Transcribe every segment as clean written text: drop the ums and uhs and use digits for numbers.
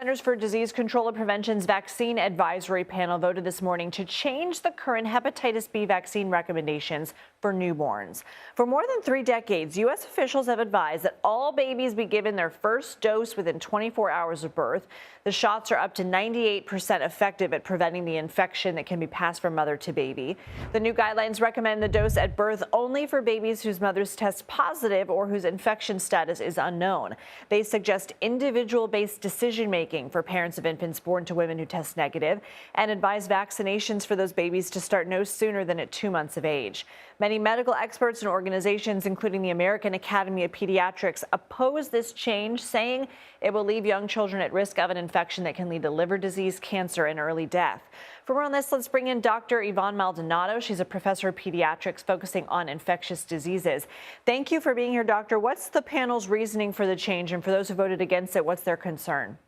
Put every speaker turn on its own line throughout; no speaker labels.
Centers for Disease Control and Prevention's vaccine advisory panel voted this morning to change the current hepatitis B vaccine recommendations for newborns. For more than 3 decades, U.S. officials have advised that all babies be given their first dose within 24 hours of birth. The shots are up to 98% effective at preventing the infection that can be passed from mother to baby. The new guidelines recommend the dose at birth only for babies whose mothers test positive or whose infection status is unknown. They suggest individual-based decision-making for parents of infants born to women who test negative and advise vaccinations for those babies to start no sooner than at 2 months of age. Many medical experts and organizations, including the American Academy of Pediatrics, oppose this change, saying it will leave young children at risk of an infection that can lead to liver disease, cancer, and early death. For more on this, let's bring in Dr. Yvonne Maldonado. She's a professor of pediatrics focusing on infectious diseases. Thank you for being here, doctor. What's the panel's reasoning for the change? And for those who voted against it, what's their concern?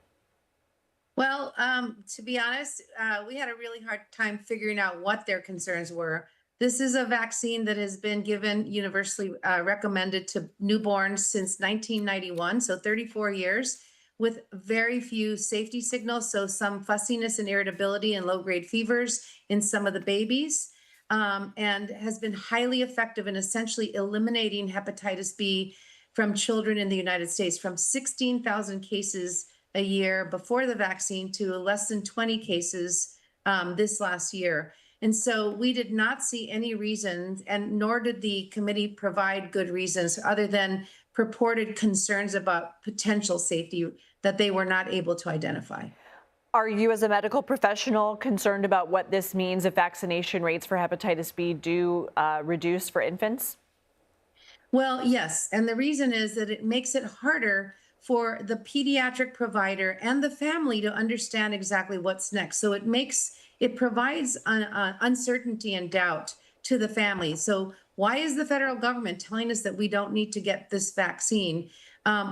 Well, to be honest, we had a really hard time figuring out what their concerns were. This is a vaccine that has been given universally recommended to newborns since 1991, so 34 years, with very few safety signals, so some fussiness and irritability and low-grade fevers in some of the babies, and has been highly effective in essentially eliminating hepatitis B from children in the United States, from 16,000 cases a year before the vaccine to less than 20 cases this last year. And so we did not see any reasons, and nor did the committee provide good reasons other than purported concerns about potential safety that they were not able to identify.
Are you, as a medical professional, concerned about what this means if vaccination rates for hepatitis B do reduce for infants?
Well, yes. And the reason is that it makes it harder for the pediatric provider and the family to understand exactly what's next. So it provides uncertainty and doubt to the family. So why is the federal government telling us that we don't need to get this vaccine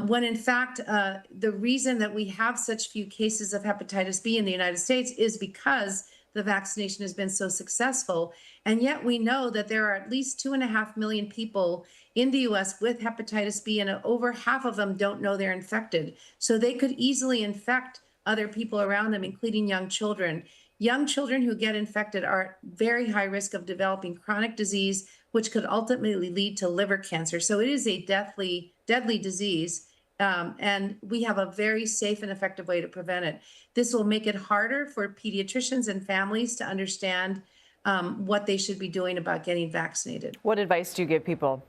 when in fact the reason that we have such few cases of hepatitis B in the United States is because the vaccination has been so successful. And yet we know that there are at least 2.5 million people in the US with hepatitis B, and over half of them don't know they're infected. So they could easily infect other people around them, including young children. Young children who get infected are at very high risk of developing chronic disease, which could ultimately lead to liver cancer. So it is a deadly disease. And we have a very safe and effective way to prevent it. This will make it harder for pediatricians and families to understand what they should be doing about getting vaccinated.
What advice do you give people?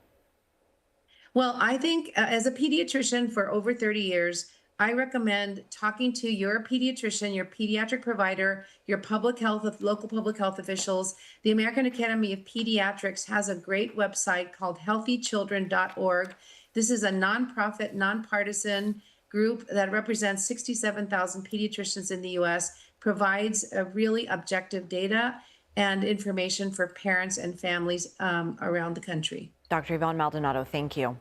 Well, I think as a pediatrician for over 30 years, I recommend talking to your pediatrician, your pediatric provider, your local public health officials. The American Academy of Pediatrics has a great website called healthychildren.org. This is a nonprofit, nonpartisan group that represents 67,000 pediatricians in the U.S., provides a really objective data and information for parents and families around the country.
Dr. Yvonne Maldonado, thank you.